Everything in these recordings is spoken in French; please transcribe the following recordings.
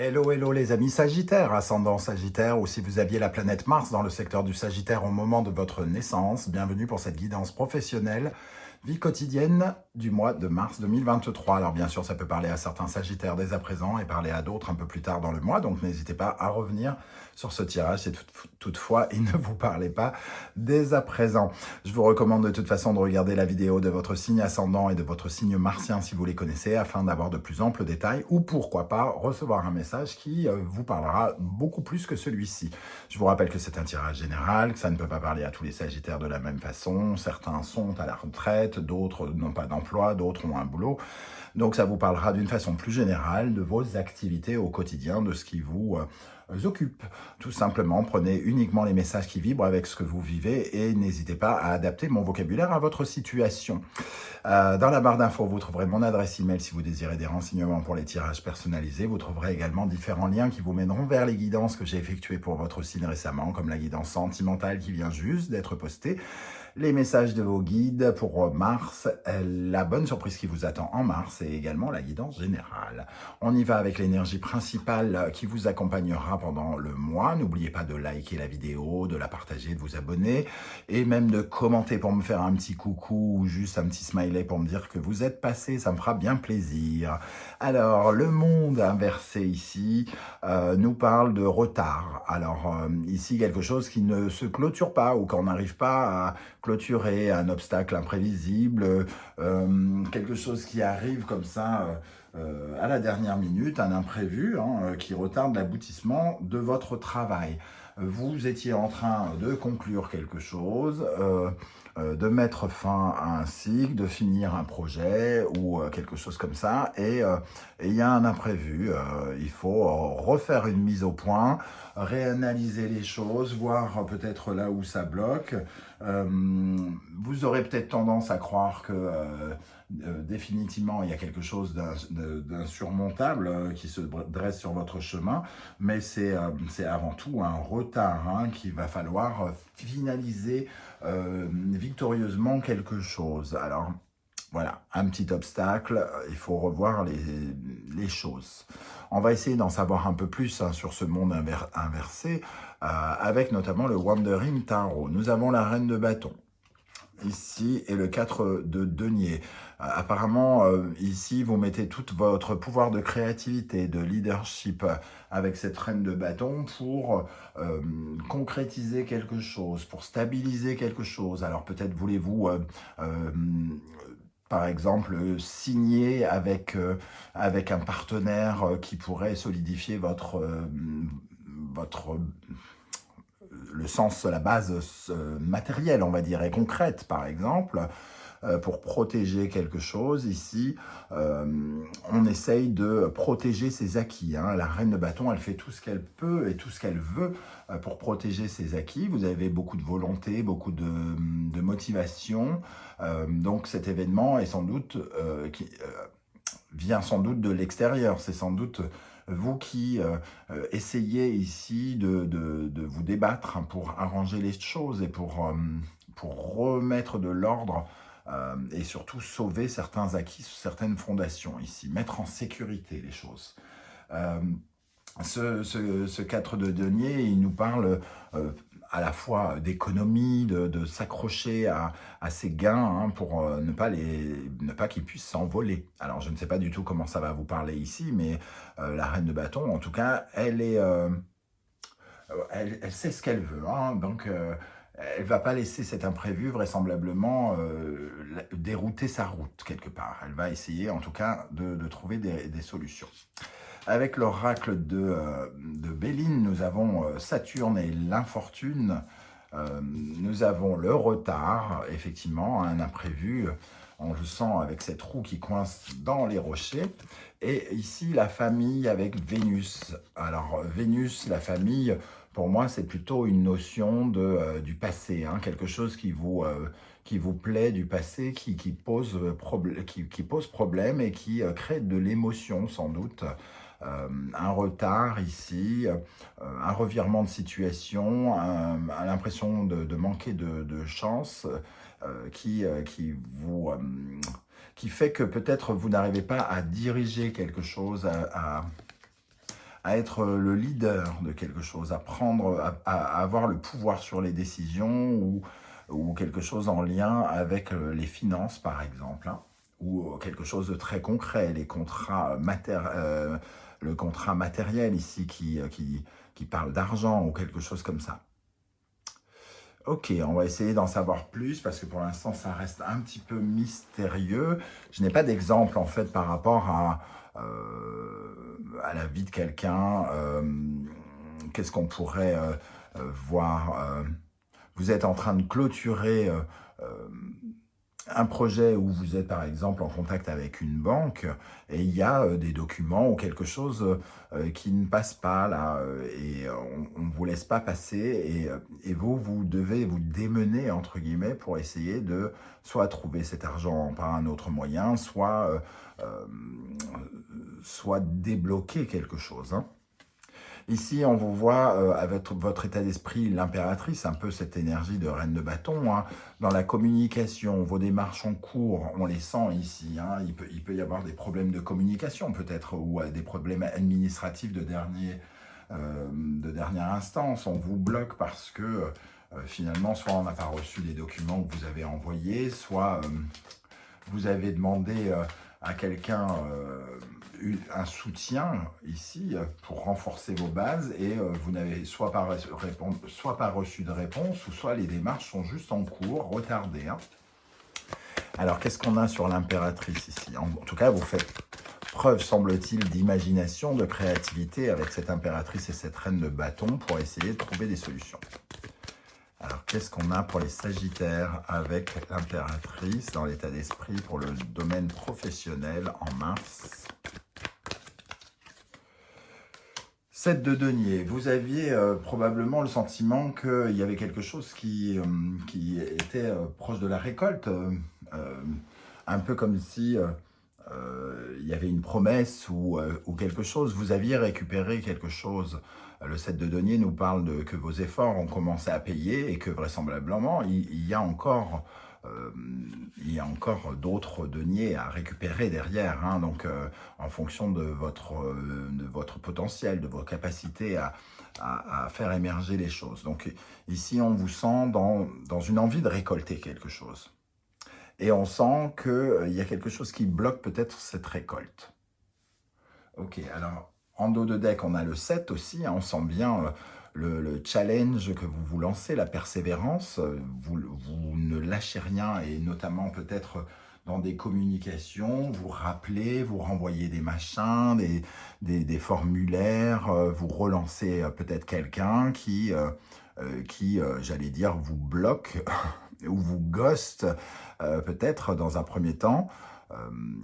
Hello, hello les amis Sagittaires, ascendant Sagittaire, ou si vous aviez la planète Mars dans le secteur du Sagittaire au moment de votre naissance, bienvenue pour cette guidance professionnelle, vie quotidienne du mois de mars 2023. Alors bien sûr, ça peut parler à certains Sagittaires dès à présent et parler à d'autres un peu plus tard dans le mois, donc n'hésitez pas à revenir sur ce tirage si toutefois il ne vous parlait pas dès à présent. Je vous recommande de toute façon de regarder la vidéo de votre signe ascendant et de votre signe martien si vous les connaissez, afin d'avoir de plus amples détails, ou pourquoi pas recevoir un message qui vous parlera beaucoup plus que celui-ci. Je vous rappelle que c'est un tirage général, que ça ne peut pas parler à tous les Sagittaires de la même façon. Certains sont à la retraite, d'autres n'ont pas d'emploi, d'autres ont un boulot. Donc ça vous parlera d'une façon plus générale de vos activités au quotidien, de ce qui vous occupe. Tout simplement, prenez uniquement les messages qui vibrent avec ce que vous vivez et n'hésitez pas à adapter mon vocabulaire à votre situation. Dans la barre d'infos, vous trouverez mon adresse email si vous désirez des renseignements pour les tirages personnalisés. Vous trouverez également différents liens qui vous mèneront vers les guidances que j'ai effectuées pour votre signe récemment, comme la guidance sentimentale qui vient juste d'être postée, les messages de vos guides pour Mars, la bonne surprise qui vous attend en mars et également la guidance générale. On y va avec l'énergie principale qui vous accompagnera pendant le mois. N'oubliez pas de liker la vidéo, de la partager, de vous abonner et même de commenter pour me faire un petit coucou ou juste un petit smiley pour me dire que vous êtes passé, ça me fera bien plaisir. Alors, le monde inversé ici nous parle de retard. Alors, ici, quelque chose qui ne se clôture pas ou qu'on n'arrive pas à clôturer, un obstacle imprévisible, quelque chose qui arrive comme ça à la dernière minute, un imprévu qui retarde l'aboutissement de votre travail. Vous étiez en train de conclure quelque chose, de mettre fin à un cycle, de finir un projet ou quelque chose comme ça, et il y a un imprévu. Il faut refaire une mise au point, réanalyser les choses, voir peut-être là où ça bloque. Vous aurez peut-être tendance à croire que définitivement il y a quelque chose d'insurmontable qui se dresse sur votre chemin, mais c'est avant tout un retard qu'il va falloir finaliser victorieusement quelque chose. Alors voilà, un petit obstacle, il faut revoir les choses. On va essayer d'en savoir un peu plus sur ce monde inversé, avec notamment le Wandering Tarot. Nous avons la Reine de Bâton ici et le 4 de denier. Apparemment, ici, vous mettez tout votre pouvoir de créativité, de leadership avec cette reine de bâton pour concrétiser quelque chose, pour stabiliser quelque chose. Alors peut-être voulez-vous par exemple, signer avec un partenaire qui pourrait solidifier le sens, la base matérielle, on va dire, et concrète, par exemple, pour protéger quelque chose. Ici, on essaye de protéger ses acquis. La reine de bâton, elle fait tout ce qu'elle peut et tout ce qu'elle veut pour protéger ses acquis. Vous avez beaucoup de volonté, beaucoup de motivation. Donc cet événement est sans doute vient sans doute de l'extérieur. C'est sans doute vous qui essayez ici de vous débattre pour arranger les choses et pour remettre de l'ordre et surtout sauver certains acquis, certaines fondations ici, mettre en sécurité les choses. Ce 4 de denier, il nous parle à la fois d'économie, de s'accrocher à ses gains pour ne pas qu'ils puissent s'envoler. Alors je ne sais pas du tout comment ça va vous parler ici, mais la reine de bâton, en tout cas, elle sait ce qu'elle veut, donc elle ne va pas laisser cet imprévu vraisemblablement dérouter sa route quelque part. Elle va essayer en tout cas de trouver des solutions. Avec l'oracle de Béline, nous avons Saturne et l'infortune. Nous avons le retard, effectivement, un imprévu. On le sent avec cette roue qui coince dans les rochers. Et ici, la famille avec Vénus. Alors, Vénus, la famille, pour moi, c'est plutôt une notion du passé. Quelque chose qui vous plaît du passé, qui pose problème et qui crée de l'émotion, sans doute. Un retard ici, un revirement de situation, l'impression de manquer de chance qui fait que peut-être vous n'arrivez pas à diriger quelque chose, à à être le leader de quelque chose, à prendre, à avoir le pouvoir sur les décisions ou quelque chose en lien avec les finances, par exemple, hein, ou quelque chose de très concret, les contrats le contrat matériel ici qui parle d'argent ou quelque chose comme ça. Ok, on va essayer d'en savoir plus parce que pour l'instant, ça reste un petit peu mystérieux. Je n'ai pas d'exemple en fait par rapport à la vie de quelqu'un. Qu'est-ce qu'on pourrait voir vous êtes en train de clôturer euh, un projet où vous êtes par exemple en contact avec une banque et il y a des documents ou quelque chose qui ne passe pas là et on ne vous laisse pas passer et vous devez vous démener entre guillemets pour essayer de soit trouver cet argent par un autre moyen, euh, soit débloquer quelque chose, hein. Ici, on vous voit avec votre état d'esprit, l'impératrice, un peu cette énergie de reine de bâton, hein. Dans la communication, vos démarches en cours, on les sent ici, hein. Il peut y avoir des problèmes de communication peut-être, ou des problèmes administratifs de dernière instance. On vous bloque parce que finalement, soit on n'a pas reçu les documents que vous avez envoyés, soit vous avez demandé à quelqu'un un soutien ici pour renforcer vos bases et vous n'avez soit pas reçu de réponse ou soit les démarches sont juste en cours, retardées, hein. Alors qu'est-ce qu'on a sur l'impératrice ici? En tout cas, vous faites preuve, semble-t-il, d'imagination, de créativité avec cette impératrice et cette reine de bâton pour essayer de trouver des solutions. Alors, qu'est-ce qu'on a pour les Sagittaires avec l'impératrice dans l'état d'esprit pour le domaine professionnel en mars? 7 de denier. Vous aviez probablement le sentiment qu'il y avait quelque chose qui était proche de la récolte, un peu comme si il y avait une promesse ou quelque chose. Vous aviez récupéré quelque chose. Le 7 de denier nous parle que vos efforts ont commencé à payer et que vraisemblablement, il y a encore d'autres deniers à récupérer derrière, hein. Donc, en fonction de votre potentiel, de vos capacités à faire émerger les choses. Donc, ici, on vous sent dans une envie de récolter quelque chose. Et on sent qu'il y a quelque chose qui bloque peut-être cette récolte. Ok, alors, en dos de deck, on a le 7 aussi, hein, on sent bien le challenge que vous vous lancez, la persévérance, vous ne lâchez rien, et notamment peut-être dans des communications, vous rappelez, vous renvoyez des machins, des formulaires, vous relancez peut-être quelqu'un qui j'allais dire, vous bloque ou vous ghost peut-être dans un premier temps.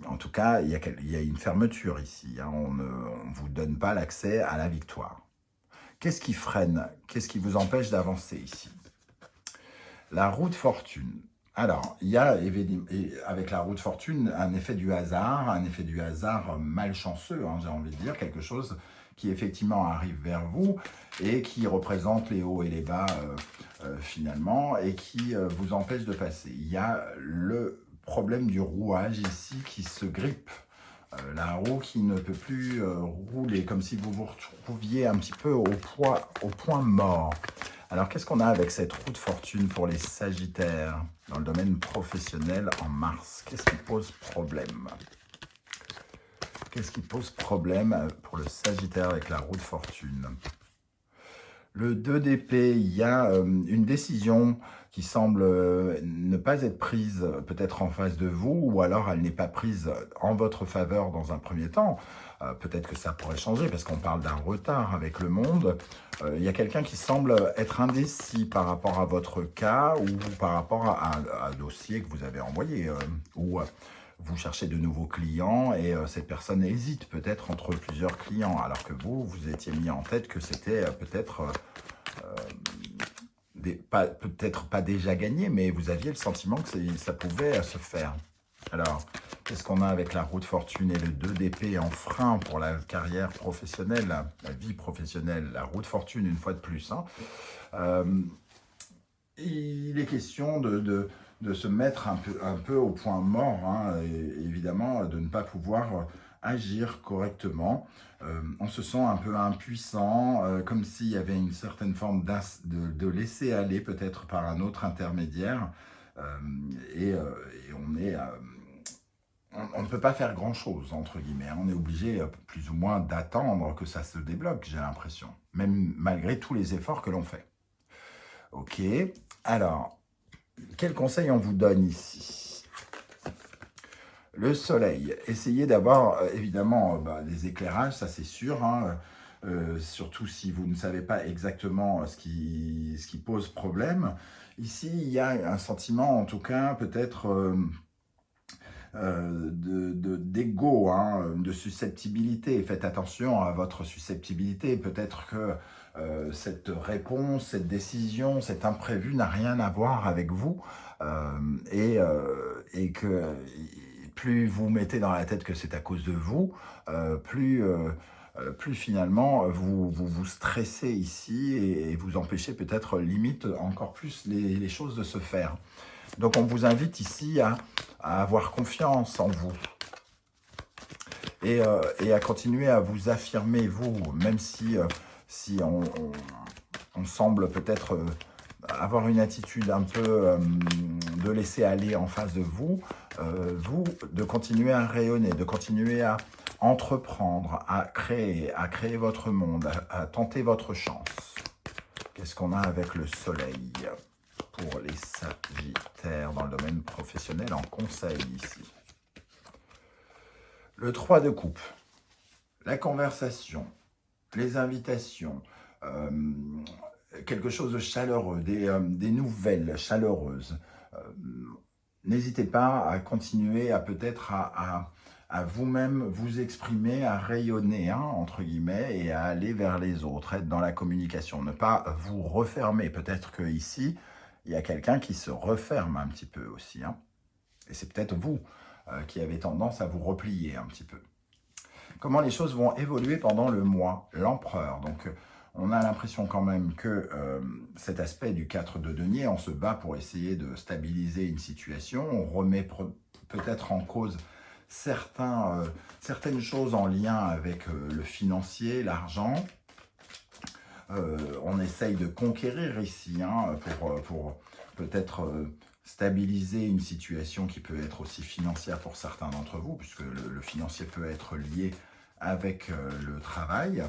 En tout cas, il y a une fermeture ici, hein. On ne vous donne pas l'accès à la victoire. Qu'est-ce qui freine? Qu'est-ce qui vous empêche d'avancer ici? La roue de fortune. Alors, il y a avec la roue de fortune un effet du hasard malchanceux, hein, j'ai envie de dire, quelque chose qui effectivement arrive vers vous et qui représente les hauts et les bas finalement et qui vous empêche de passer. Il y a le problème du rouage ici qui se grippe. La roue qui ne peut plus rouler, comme si vous vous retrouviez un petit peu au point mort. Alors, qu'est-ce qu'on a avec cette roue de fortune pour les Sagittaires dans le domaine professionnel en mars? Qu'est-ce qui pose problème? Qu'est-ce qui pose problème pour le Sagittaire avec la roue de fortune? Le 2 d'épée, il y a une décision qui semble ne pas être prise peut-être en face de vous, ou alors elle n'est pas prise en votre faveur dans un premier temps. Peut-être que ça pourrait changer, parce qu'on parle d'un retard avec le monde. Il y a quelqu'un qui semble être indécis par rapport à votre cas, ou par rapport à un dossier que vous avez envoyé, ou vous cherchez de nouveaux clients, et cette personne hésite peut-être entre plusieurs clients, alors que vous étiez mis en tête que c'était peut-être peut-être pas déjà gagné, mais vous aviez le sentiment que ça pouvait se faire. Alors, qu'est-ce qu'on a avec la roue de fortune et le 2 d'épée en frein pour la carrière professionnelle, la vie professionnelle, la roue de fortune une fois de plus, hein. Il est question de se mettre un peu au point mort, hein, et évidemment de ne pas pouvoir agir correctement. On se sent un peu impuissant, comme s'il y avait une certaine forme de laisser aller peut-être par un autre intermédiaire. Et on est... on ne peut pas faire grand-chose, entre guillemets. On est obligé, plus ou moins, d'attendre que ça se débloque, j'ai l'impression. Même malgré tous les efforts que l'on fait. Ok. Alors, quel conseil on vous donne ici? Le soleil. Essayez d'avoir, évidemment, des éclairages, ça c'est sûr. Hein, surtout si vous ne savez pas exactement ce qui pose problème. Ici, il y a un sentiment, en tout cas, peut-être... d'ego, hein, de susceptibilité. Faites attention à votre susceptibilité. Peut-être que cette réponse, cette décision, cet imprévu n'a rien à voir avec vous et que plus vous mettez dans la tête que c'est à cause de vous, plus finalement vous stressez ici et vous empêchez peut-être limite encore plus les choses de se faire. Donc on vous invite ici à avoir confiance en vous et à continuer à vous affirmer vous, même si on semble peut-être avoir une attitude un peu de laisser aller en face de vous, de continuer à rayonner, de continuer à entreprendre, à créer votre monde, à tenter votre chance. Qu'est-ce qu'on a avec le soleil pour les sagittaires dans le domaine professionnel en conseil ici? Le 3 de coupe, la conversation, les invitations, quelque chose de chaleureux, des nouvelles chaleureuses. N'hésitez pas à continuer à peut-être à vous-même vous exprimer, à rayonner, hein, entre guillemets, et à aller vers les autres, être dans la communication, ne pas vous refermer. Peut-être qu'ici, il y a quelqu'un qui se referme un petit peu aussi, hein. Et c'est peut-être vous qui avez tendance à vous replier un petit peu. Comment les choses vont évoluer pendant le mois? L'empereur. Donc, on a l'impression quand même que cet aspect du 4 de denier, on se bat pour essayer de stabiliser une situation. On remet peut-être en cause certaines choses en lien avec le financier, l'argent. On essaye de conquérir ici, hein, pour peut-être stabiliser une situation qui peut être aussi financière pour certains d'entre vous, puisque le financier peut être lié avec le travail.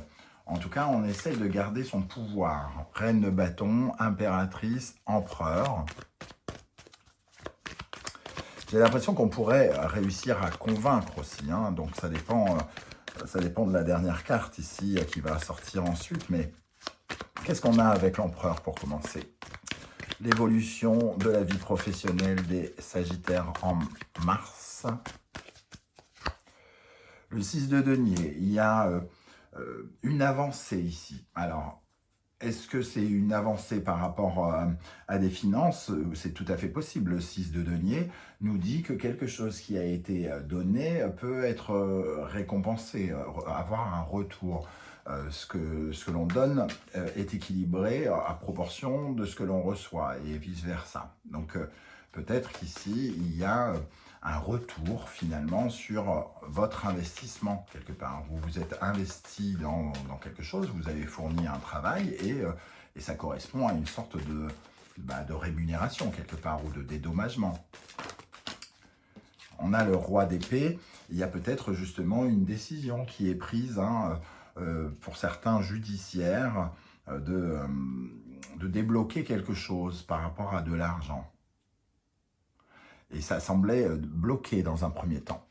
En tout cas, on essaye de garder son pouvoir. Reine de bâton, impératrice, empereur. J'ai l'impression qu'on pourrait réussir à convaincre aussi, hein, donc ça dépend de la dernière carte ici qui va sortir ensuite, mais qu'est-ce qu'on a avec l'empereur pour commencer? L'évolution de la vie professionnelle des Sagittaires en mars. Le 6 de denier, il y a une avancée ici. Alors, est-ce que c'est une avancée par rapport à des finances? C'est tout à fait possible. Le 6 de denier nous dit que quelque chose qui a été donné peut être récompensé, avoir un retour. Ce que l'on donne est équilibré à proportion de ce que l'on reçoit et vice-versa. Donc peut-être qu'ici, il y a un retour finalement sur votre investissement quelque part. Vous vous êtes investi dans quelque chose, vous avez fourni un travail et ça correspond à une sorte de rémunération quelque part ou de dédommagement. On a le roi d'épée, il y a peut-être justement une décision qui est prise, hein, pour certains judiciaires, de débloquer quelque chose par rapport à de l'argent. Et ça semblait bloqué dans un premier temps.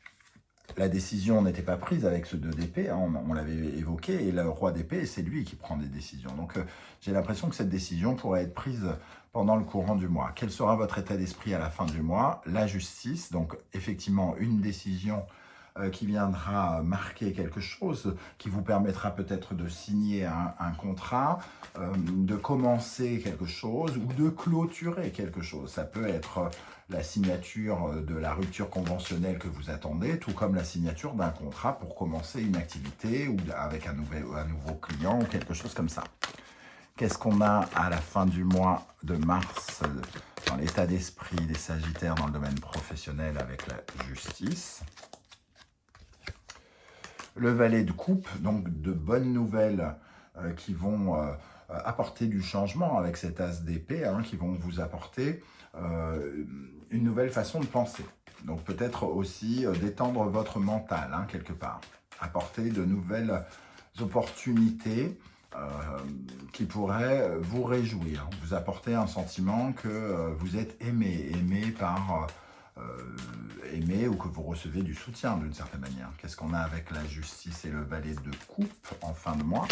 La décision n'était pas prise avec ce 2 d'épée, hein, on l'avait évoqué, et le roi d'épée, c'est lui qui prend des décisions. Donc j'ai l'impression que cette décision pourrait être prise pendant le courant du mois. Quel sera votre état d'esprit à la fin du mois? La justice, donc effectivement une décision qui viendra marquer quelque chose, qui vous permettra peut-être de signer un contrat, de commencer quelque chose ou de clôturer quelque chose. Ça peut être la signature de la rupture conventionnelle que vous attendez, tout comme la signature d'un contrat pour commencer une activité ou avec un nouveau client ou quelque chose comme ça. Qu'est-ce qu'on a à la fin du mois de mars dans l'état d'esprit des Sagittaires dans le domaine professionnel avec la justice? Le valet de coupe, donc de bonnes nouvelles qui vont apporter du changement avec cet as d'épée, hein, qui vont vous apporter une nouvelle façon de penser. Donc peut-être aussi détendre votre mental, hein, quelque part. Apporter de nouvelles opportunités qui pourraient vous réjouir. Vous apporter un sentiment que vous êtes aimé par... aimé ou que vous recevez du soutien d'une certaine manière. Qu'est-ce qu'on a avec la justice et le valet de coupe en fin de mois?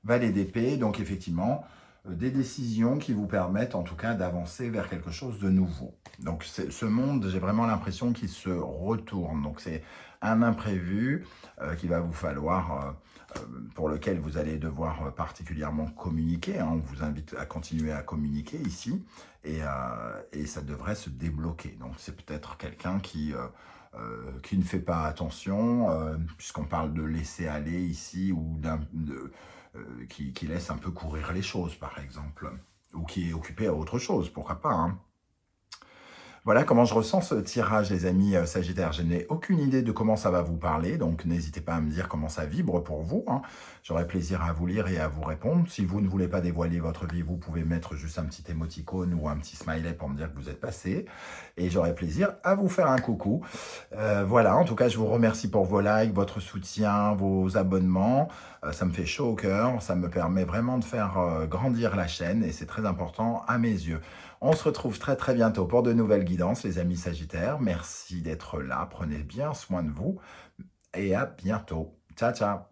Valet d'épée, donc effectivement, des décisions qui vous permettent en tout cas d'avancer vers quelque chose de nouveau. Donc ce monde, j'ai vraiment l'impression qu'il se retourne. Donc c'est un imprévu qu'il va vous falloir, pour lequel vous allez devoir particulièrement communiquer. Hein. On vous invite à continuer à communiquer ici et ça devrait se débloquer. Donc c'est peut-être quelqu'un qui ne fait pas attention, puisqu'on parle de laisser aller ici, ou qui laisse un peu courir les choses, par exemple, ou qui est occupé à autre chose, pourquoi pas, hein. Voilà comment je ressens ce tirage, les amis Sagittaires. Je n'ai aucune idée de comment ça va vous parler, donc n'hésitez pas à me dire comment ça vibre pour vous, hein. J'aurai plaisir à vous lire et à vous répondre. Si vous ne voulez pas dévoiler votre vie, vous pouvez mettre juste un petit émoticône ou un petit smiley pour me dire que vous êtes passé. Et j'aurai plaisir à vous faire un coucou. Voilà, en tout cas, je vous remercie pour vos likes, votre soutien, vos abonnements. Ça me fait chaud au cœur, ça me permet vraiment de faire grandir la chaîne et c'est très important à mes yeux. On se retrouve très très bientôt pour de nouvelles guidances, les amis Sagittaires. Merci d'être là, prenez bien soin de vous et à bientôt. Ciao, ciao.